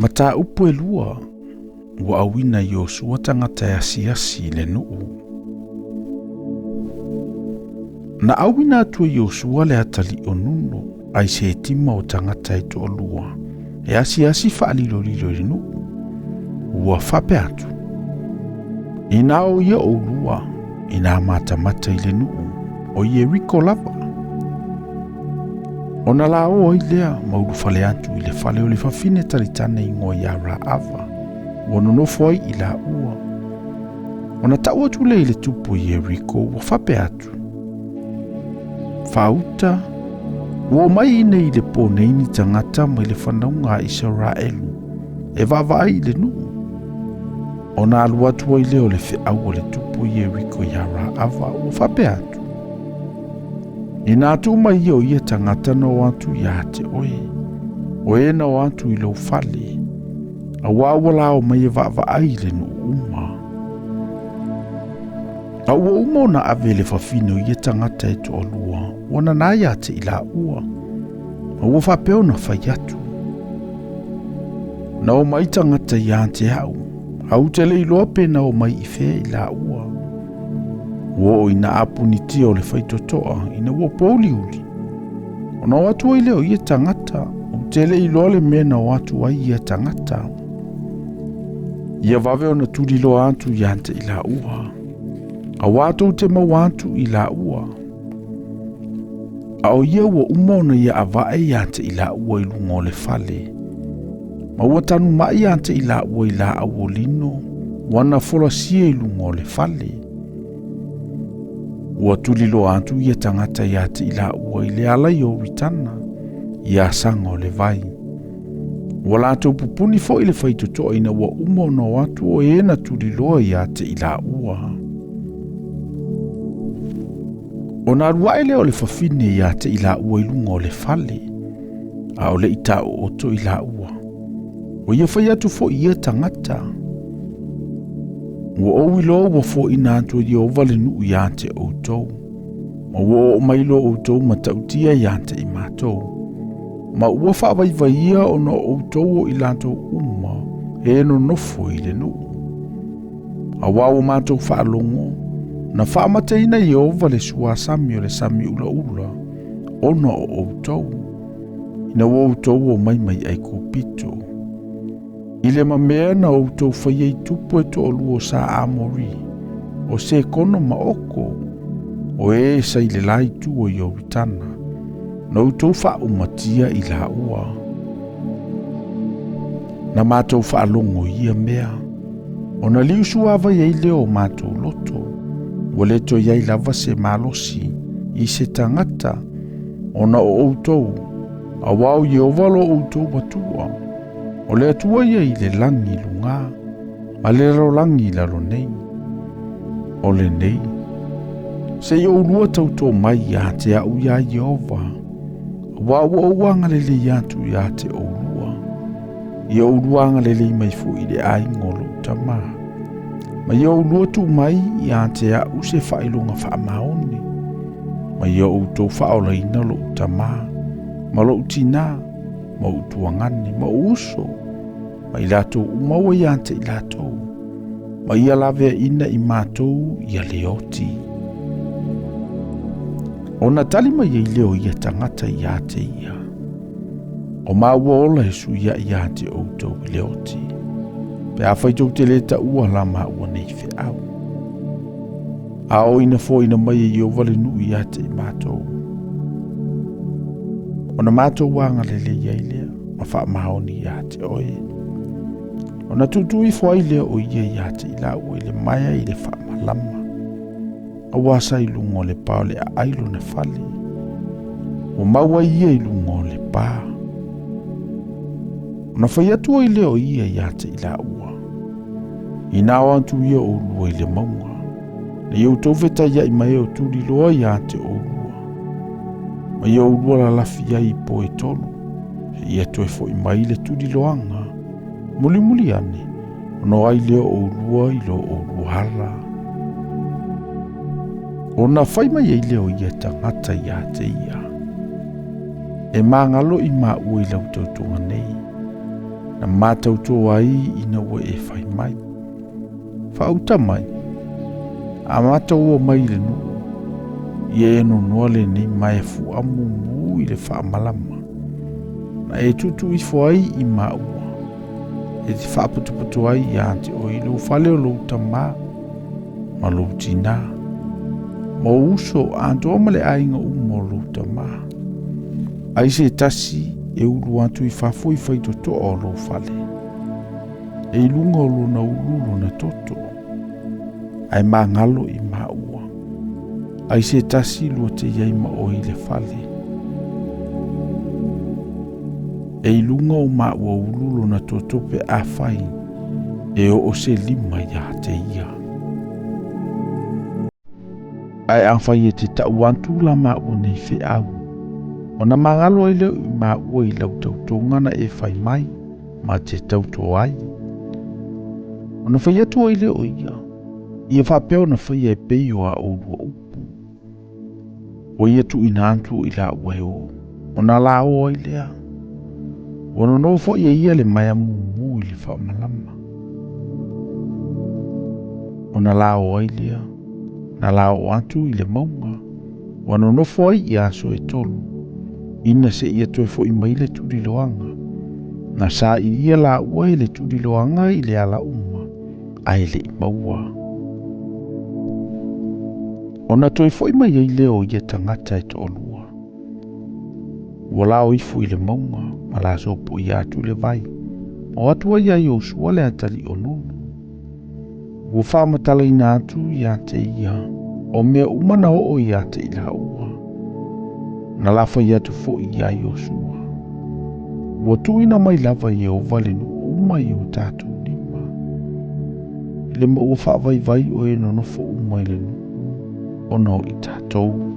Mata upu e lua, ua awina Iosua tangata e asi le nuu. Na awina atua Iosua le atali o nunu, ai se tima o tangata e to lua, e asi whaalilo lilo le nuu, ua whape atu. Ina o ia o lua, ina mata i le nuu, o Yeriko lava. Ona la o ilea maudu fale atu i le fale o le fafine talitane ingo ia Raava. Wono no foi i la ua. Ona tau atu le ile tupu Yeriko wa fape atu. Fauta, wo mai ine i le poneini tangata mai le whanaunga Israelu. E vava i le nuu. Ona alu atu i le o le fe au le tupu Yeriko ia Raava wa fape atu. Ina atu mai o ia tangata no atu ia te oe. Oe na o atu i lo fale. A wawala o mai e vava aile no uma. A ua uma na avele fafino ia tangata e to olua. Wana na ia te ila ua. A ua whapeo na whaiatu. Na o mai tangata ia te hau. Hau tele iloa pe na o mai ife ila ua. Wo ina apu ni tio le whaitotoa ina ua poli uli. Ona watu ai leo ia tangata. Tele iloa le mena watu ai ia tangata. Ia vave ona tulilo atu iante ila ua. A watu te mawatu ila ua. A o ia ua umona ia avae iante ila ua ilungo le fale. Ma ua tanu mai iante ila ua ila awolino. Wana fola sia ilungo le fale. Ua tulilo atu ia tangata iate ila ua ile ala i o ritana. Ia sanga o le vai. Wala tau pupuni fo ile whaitotoa ina ua umona watu o ena tuliloa ia te ila ua. Ona arua ele o le fafine ia te ila ua ilunga o le fale. A o le ita o oto ila ua. O ia whai atu fo ia tangata. Ua o ilo ua fo ina atu ia ovale nuu ia te outou. Ma ua o mailo outou matautia ia te imatou. Ma ua whaavaivaia o no outou o ilantou uma e no nofo i le nuu. A wau mātou whaalongo na whaamateina i ova le sua sami o le sami ula o no o outou. Ina o outou o mai ai kupito. I le mamea na outou whaia i tupu e to oluo sa amori o se kono maoko o e sa i le lai tu o i oritana. Na outou wha umatia i la ua. Na mātou wha alongo ia mea. O na liu suava iei leo mātou loto. Waleto iei lava se malosi i se tangata. O na o outou. A wau i ovalo outou batua. O le atua iei le langi lunga. Ma le langi lalo nei. O le nei. Se i oulua tautou mai ia te au ia Jehova. Wa wanga lele yatu ya te oulua. Ia ouluanga lele mai fu i le ai ngolo tama. Ma ia oulua tu mai ya te a use whailunga wha maoni. Ma ia outou whaola ina lo tama. Ma lo utina. Ma utuangani. Ma uso. Ma ilato umawa ya te ilato. Ma ia lavea ina i mātou ia leoti. Ona talima ia leo ia tangata ia te ia. O maua ola hesu ia te outou i leoti. Pe a whaitou te leta ua la maua nei fe au. A o ina fo ina mai i o vale nui ia te i mātou. Ona mātou wanga lele ia i lea. Ma wha maoni ia te oe. Ona tutu i fo ai lea o ia te i la ua i le maia i le wha malama. A wasa i lungo le pao le a ailo na fale. O maua ia i lungo le paa. Ona whai atua i leo ia te ila ua. I nao antu ia o lua i le maunga. Na iau tauveta ia i mai o turi loa ia te o lua. Ma iau lua la lafi ia i po e tolu. Se ia toe fo i mai le turi loanga. Muli ane. Ono ai leo o lua i lo o lua hala. Ona whai mai ei leo ia tangata ia te ia. E mangalo i maa ua i lau tautunga nei. na matautua ai ina ua e whai mai. Whauta mai, a matau o mai le nuu, ia e no nuale ni mai e fu amu mu i le whaamalama. Na e tutu i fwai i maua, e ti whaaputuputu ai i ante o i lo whale o lo tama, ma lo tina. Mo uso anto o male ainga umo lo tama. Ai se tasi e ulu atu i whafo i whaitoto o lo whale. E ilunga o lo na ululu na toto. Ai mangalo i maua. Ai se tasi lua te iaima o i le whale. E ilunga o maua ululu na toto pe a whai. E o se lima ia te ia. Ai awhai e te tauantu la maua nei whi au. Ona mangalo i leo i maua i lau tautonga na e whai mai. Ma te tauto ai. Ona whai atua i leo ia. Ia whapeo na whai e peo a oulua upu. O ia tu ina antu i la ue o. Ona la o i lea. Ona no fo ia le mai amu i le whamalama. Ona la o i lea. Na la o antu i le maunga. Ona no fo i aso e tolu. Ina se ia toe fo i mai le tudi loanga. Na sa i ia la ue le tudi loanga i le ala uma. Ai le i maua. Ona toi foi mai i leo ia tangata e tolua. Wala o ifu i le maunga, ma la sopo i atu le vai. O atua ia i o suale atali o nunu. Ua whamatala ina atu i ate ia. O mea umana o i ate i la ua. Na lafa i atu fo i ai o sua. Ua tuina mai lava i o valinu uma i o tatu lima. Ile ma ua wha vai vai o e nono fo uma i le nu. Ono i tātou.